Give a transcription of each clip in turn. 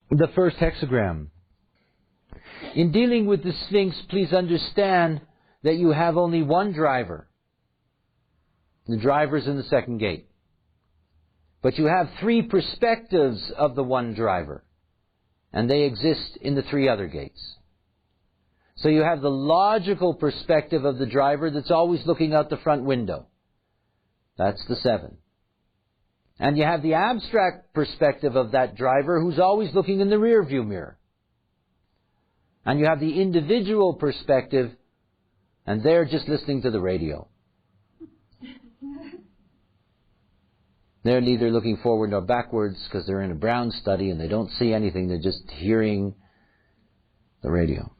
The first hexagram. In dealing with the Sphinx, please understand that you have only one driver. The driver's in the second gate. But you have three perspectives of the one driver, and they exist in the three other gates. So you have the logical perspective of the driver that's always looking out the front window. That's the 7. And you have the abstract perspective of that driver who's always looking in the rear view mirror. And you have the individual perspective, and they're just listening to the radio. They're neither looking forward nor backwards because they're in a Brown study and they don't see anything. They're just hearing the radio.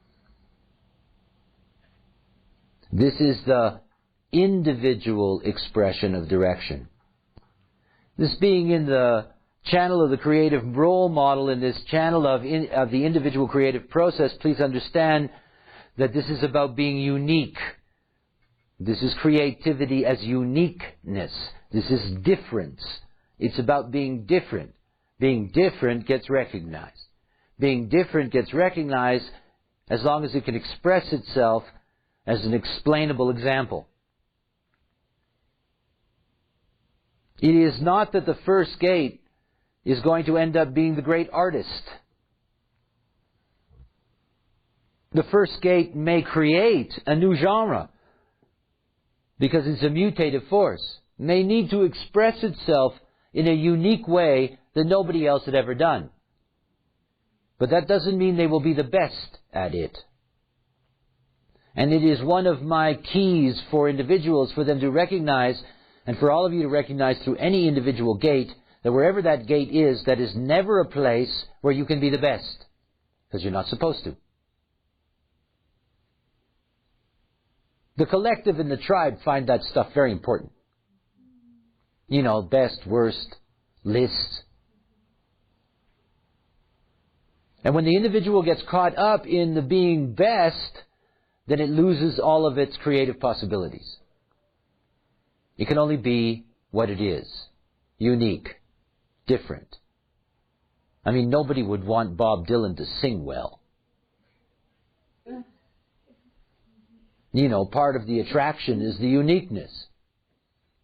This is the individual expression of direction. This being in the channel of the creative role model, in this channel of the individual creative process, please understand that this is about being unique. This is creativity as uniqueness. This is difference. It's about being different. Being different gets recognized. Being different gets recognized as long as it can express itself as an explainable example. It is not that the first gate is going to end up being the great artist. The first gate may create a new genre because it's a mutative force. May need to express itself in a unique way that nobody else had ever done. But that doesn't mean they will be the best at it. And it is one of my keys for individuals, for them to recognize, and for all of you to recognize through any individual gate, that wherever that gate is, that is never a place where you can be the best. Because you're not supposed to. The collective and the tribe find that stuff very important. You know, best, worst, lists. And when the individual gets caught up in the being best, then it loses all of its creative possibilities. It can only be what it is. Unique. Different. I mean, nobody would want Bob Dylan to sing well. You know, part of the attraction is the uniqueness.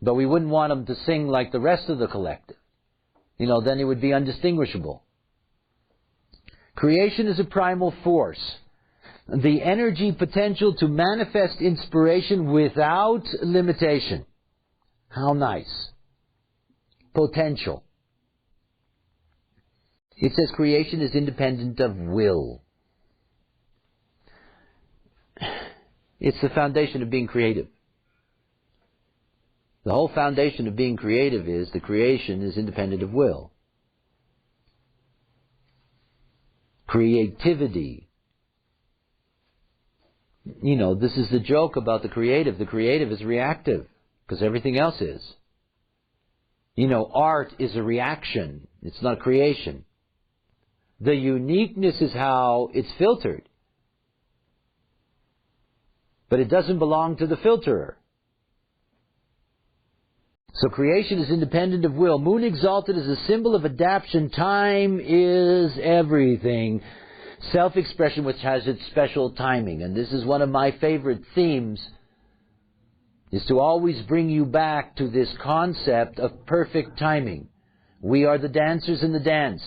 But we wouldn't want him to sing like the rest of the collective. You know, then it would be undistinguishable. Creation is a primal force. The energy potential to manifest inspiration without limitation. How nice. Potential. It says creation is independent of will. It's the foundation of being creative. The whole foundation of being creative is the creation is independent of will. Creativity. You know, this is the joke about the creative. The creative is reactive, because everything else is. You know, art is a reaction. It's not creation. The uniqueness is how it's filtered. But it doesn't belong to the filterer. So creation is independent of will. Moon exalted is a symbol of adaptation. Time is everything. Self-expression which has its special timing. And this is one of my favorite themes, is to always bring you back to this concept of perfect timing. We are the dancers in the dance.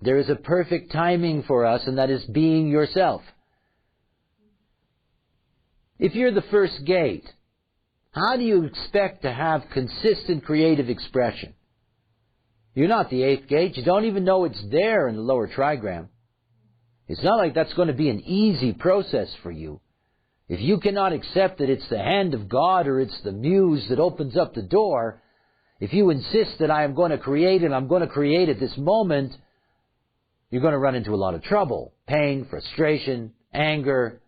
There is a perfect timing for us, and that is being yourself. If you're the first gate, how do you expect to have consistent creative expression? You're not the 8th gate. You don't even know it's there in the lower trigram. It's not like that's going to be an easy process for you. If you cannot accept that it's the hand of God or it's the muse that opens up the door, if you insist that I am going to create and I'm going to create at this moment, you're going to run into a lot of trouble. Pain, frustration, anger.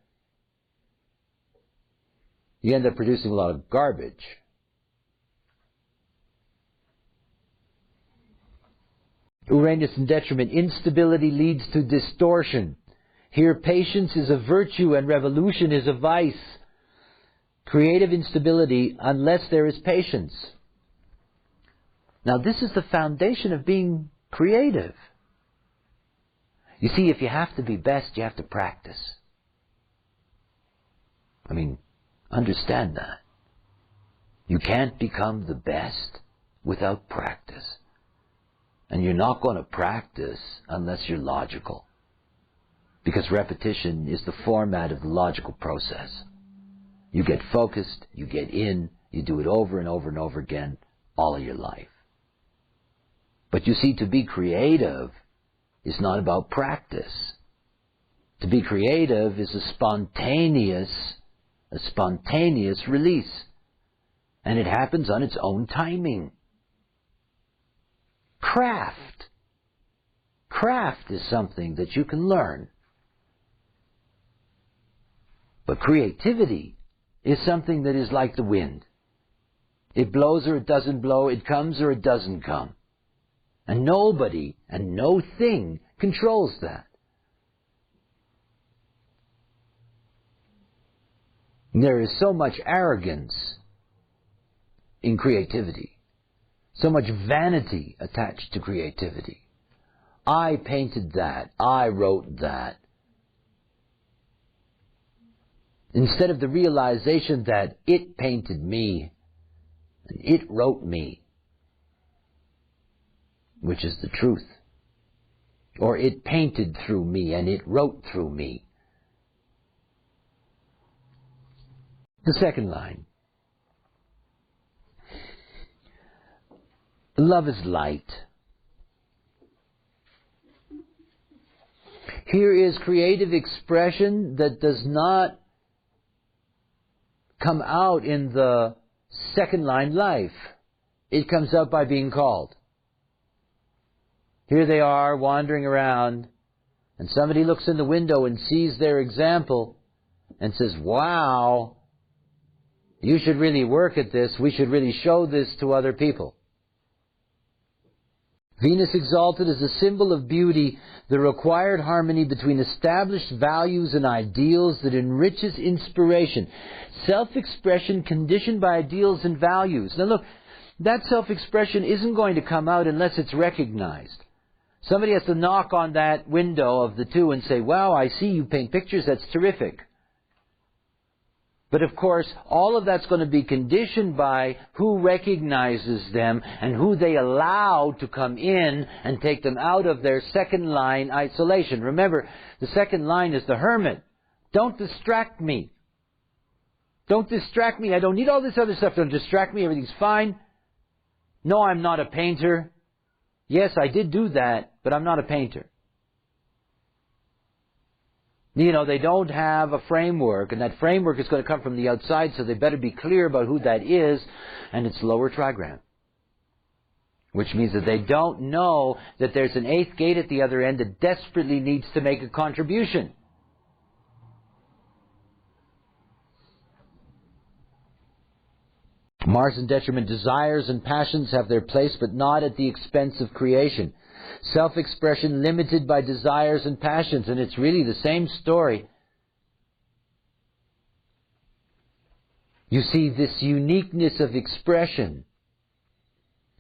You end up producing a lot of garbage. Uranus in detriment. Instability leads to distortion. Here patience is a virtue and revolution is a vice. Creative instability unless there is patience. Now this is the foundation of being creative. You see, if you have to be best, you have to practice. I mean, understand that. You can't become the best without practice. And you're not going to practice unless you're logical. Because repetition is the format of the logical process. You get focused, you get in, you do it over and over and over again all of your life. But you see, to be creative is not about practice. To be creative is a spontaneous release. And it happens on its own timing. Craft is something that you can learn. But creativity is something that is like the wind. It blows or it doesn't blow, it comes or it doesn't come. And nobody and no thing controls that. There is so much arrogance in creativity, so much vanity attached to creativity. I painted that, I wrote that. Instead of the realization that it painted me and it wrote me, which is the truth. Or it painted through me and it wrote through me. The second line. Love is light. Here is creative expression that does not come out in the second line life. It comes out by being called. Here they are wandering around, and somebody looks in the window and sees their example and says, wow, you should really work at this. We should really show this to other people. Venus exalted is a symbol of beauty, the required harmony between established values and ideals that enriches inspiration. Self-expression conditioned by ideals and values. Now look, that self-expression isn't going to come out unless it's recognized. Somebody has to knock on that window of the two and say, wow, I see you paint pictures, that's terrific. But of course, all of that's going to be conditioned by who recognizes them and who they allow to come in and take them out of their second line isolation. Remember, the second line is the hermit. Don't distract me. Don't distract me. I don't need all this other stuff. Don't distract me. Everything's fine. No, I'm not a painter. Yes, I did do that, but I'm not a painter. You know, they don't have a framework, and that framework is going to come from the outside, so they better be clear about who that is, and it's lower trigram. Which means that they don't know that there's an eighth gate at the other end that desperately needs to make a contribution. Mars and detriment, desires and passions have their place, but not at the expense of creation. Self-expression limited by desires and passions, and it's really the same story. You see, this uniqueness of expression.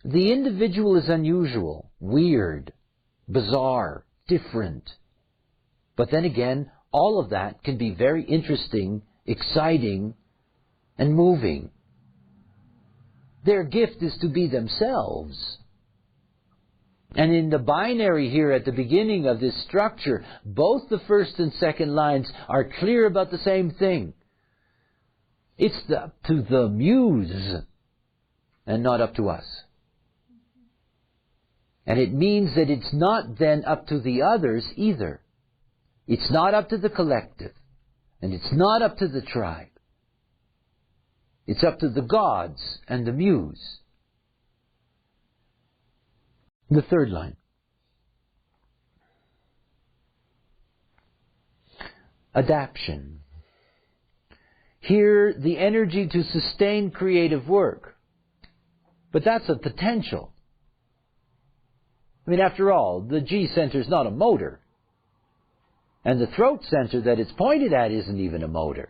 The individual is unusual, weird, bizarre, different. But then again, all of that can be very interesting, exciting, and moving. Their gift is to be themselves. And in the binary here at the beginning of this structure, both the first and second lines are clear about the same thing. It's up to the muse and not up to us. And it means that it's not then up to the others either. It's not up to the collective. And it's not up to the tribe. It's up to the gods and the muse. The third line. Adaption. Here, the energy to sustain creative work. But that's a potential. I mean, after all, the G center is not a motor. And the throat center that it's pointed at isn't even a motor.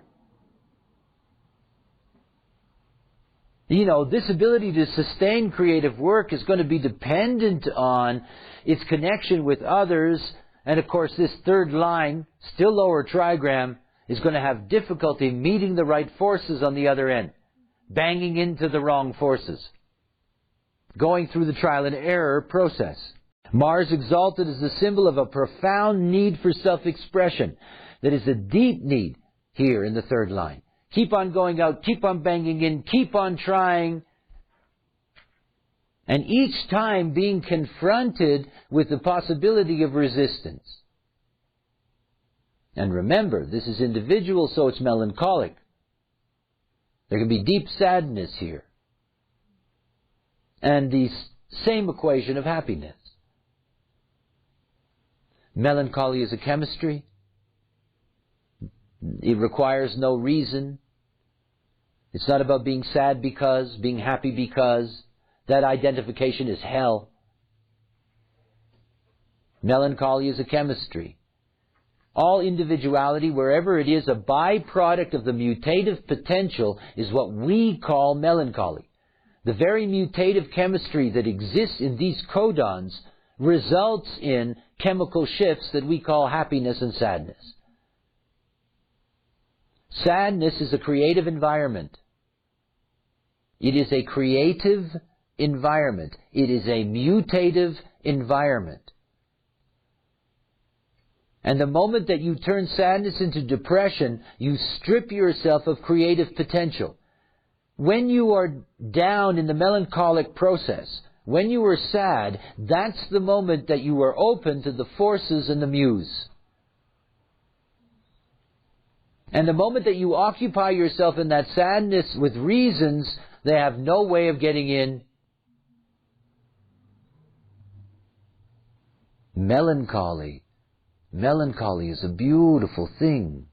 You know, this ability to sustain creative work is going to be dependent on its connection with others And of course, this third line, still lower trigram, is going to have difficulty meeting the right forces on the other end, banging into the wrong forces, going through the trial and error process. Mars exalted is the symbol of a profound need for self-expression. That is a deep need here in the third line. Keep on going out, keep on banging in, keep on trying. And each time being confronted with the possibility of resistance. And remember, this is individual, so it's melancholic. There can be deep sadness here. And the same equation of happiness. Melancholy is a chemistry. It requires no reason. It's not about being sad because, being happy because. That identification is hell. Melancholy is a chemistry. All individuality, wherever it is, a byproduct of the mutative potential is what we call melancholy. The very mutative chemistry that exists in these codons results in chemical shifts that we call happiness and sadness. Sadness is a creative environment. It is a creative environment. It is a mutative environment. And the moment that you turn sadness into depression, you strip yourself of creative potential. When you are down in the melancholic process, when you are sad, that's the moment that you are open to the forces and the muse. And the moment that you occupy yourself in that sadness with reasons, they have no way of getting in. Melancholy. Melancholy is a beautiful thing.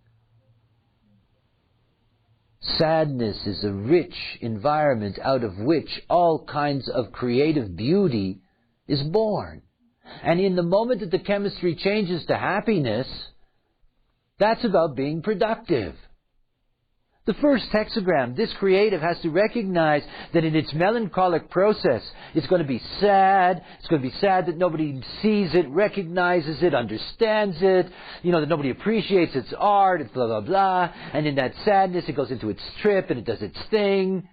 Sadness is a rich environment out of which all kinds of creative beauty is born. And in the moment that the chemistry changes to happiness, that's about being productive. The first hexagram, this creative, has to recognize that in its melancholic process, it's going to be sad. It's going to be sad that nobody sees it, recognizes it, understands it, that nobody appreciates its art, it's blah, blah, blah. And in that sadness, it goes into its trip and it does its thing,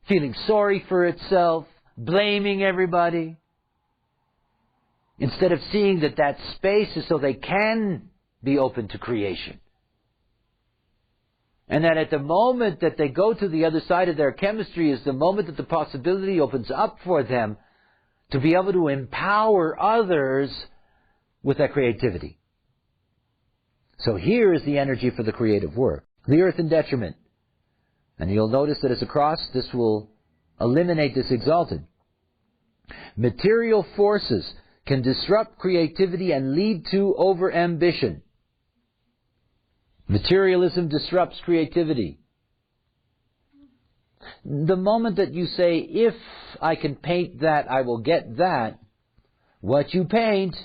feeling sorry for itself, blaming everybody. Instead of seeing that that space is so they can be open to creation. And that at the moment that they go to the other side of their chemistry is the moment that the possibility opens up for them to be able to empower others with that creativity. So here is the energy for the creative work. The earth in detriment. And you'll notice that as a cross, this will eliminate this exalted. Material forces can disrupt creativity and lead to over-ambition. Materialism disrupts creativity. The moment that you say, if I can paint that, I will get that, what you paint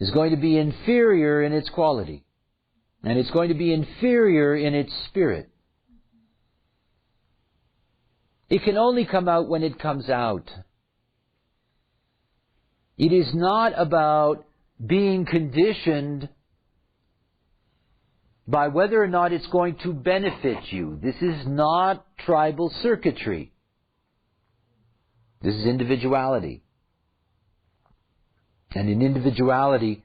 is going to be inferior in its quality. And it's going to be inferior in its spirit. It can only come out when it comes out. It is not about being conditioned by whether or not it's going to benefit you. This is not tribal circuitry. This is individuality. And in individuality,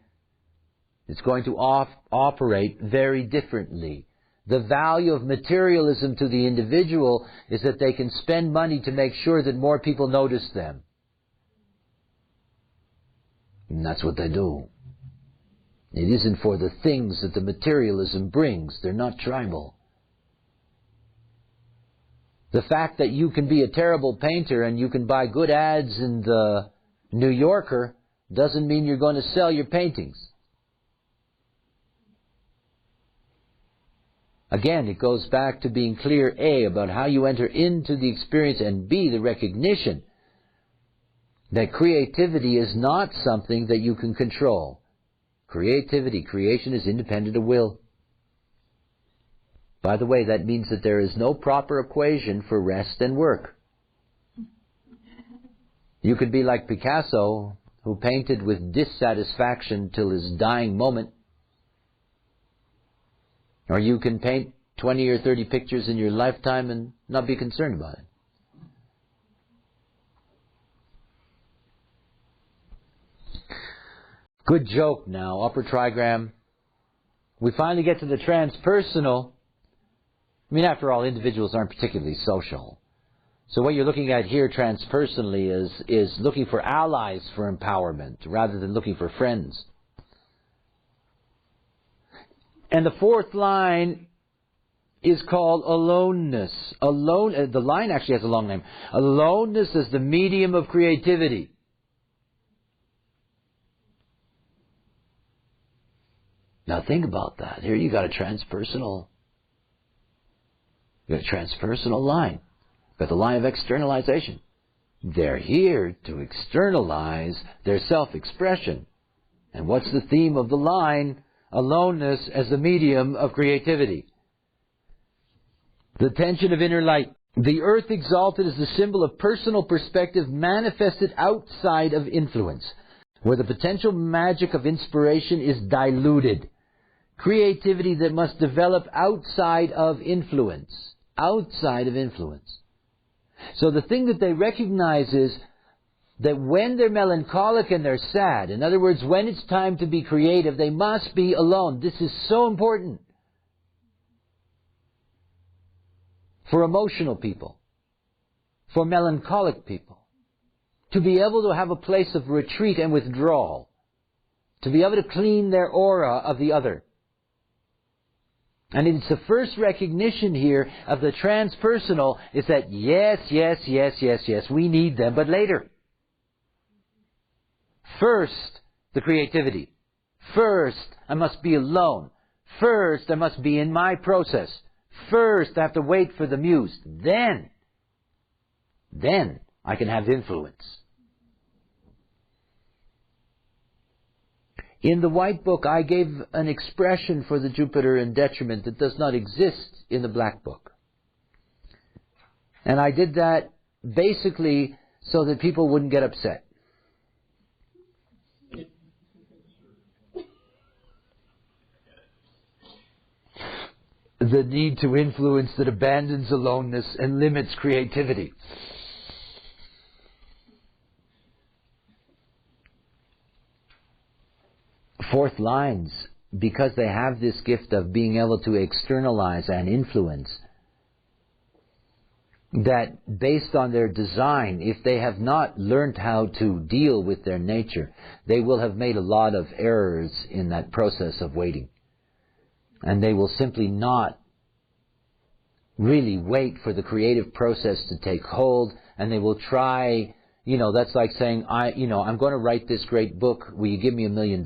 it's going to operate very differently. The value of materialism to the individual is that they can spend money to make sure that more people notice them. And that's what they do. It isn't for the things that the materialism brings. They're not tribal. The fact that you can be a terrible painter and you can buy good ads in the New Yorker doesn't mean you're going to sell your paintings. Again, it goes back to being clear, A, about how you enter into the experience, and B, the recognition that creativity is not something that you can control. Creativity, creation is independent of will. By the way, that means that there is no proper equation for rest and work. You could be like Picasso, who painted with dissatisfaction till his dying moment. Or you can paint 20 or 30 pictures in your lifetime and not be concerned about it. Good joke now, upper trigram. We finally get to the transpersonal. I mean, after all, individuals aren't particularly social. So what you're looking at here transpersonally is looking for allies for empowerment rather than looking for friends. And the fourth line is called Aloneness. The line actually has a long name. Aloneness is the medium of creativity. Now think about that. Here you got a transpersonal line. Got the line of externalization. They're here to externalize their self-expression. And what's the theme of the line? Aloneness as the medium of creativity. The tension of inner light. The earth exalted is the symbol of personal perspective manifested outside of influence, where the potential magic of inspiration is diluted. Creativity that must develop outside of influence. Outside of influence. So the thing that they recognize is that when they're melancholic and they're sad, in other words, when it's time to be creative, they must be alone. This is so important for emotional people, for melancholic people, to be able to have a place of retreat and withdrawal, to be able to clean their aura of the other. And it's the first recognition here of the transpersonal is that yes, we need them, but later. First, the creativity. First, I must be alone. First, I must be in my process. First, I have to wait for the muse. Then I can have influence. In the White Book, I gave an expression for the Jupiter in detriment that does not exist in the Black Book. And I did that basically so that people wouldn't get upset. The need to influence that abandons aloneness and limits creativity. Fourth lines, because they have this gift of being able to externalize and influence, that based on their design, if they have not learned how to deal with their nature, they will have made a lot of errors in that process of waiting. And they will simply not really wait for the creative process to take hold, and they will try, that's like saying, I'm going to write this great book, will you give me $1 million?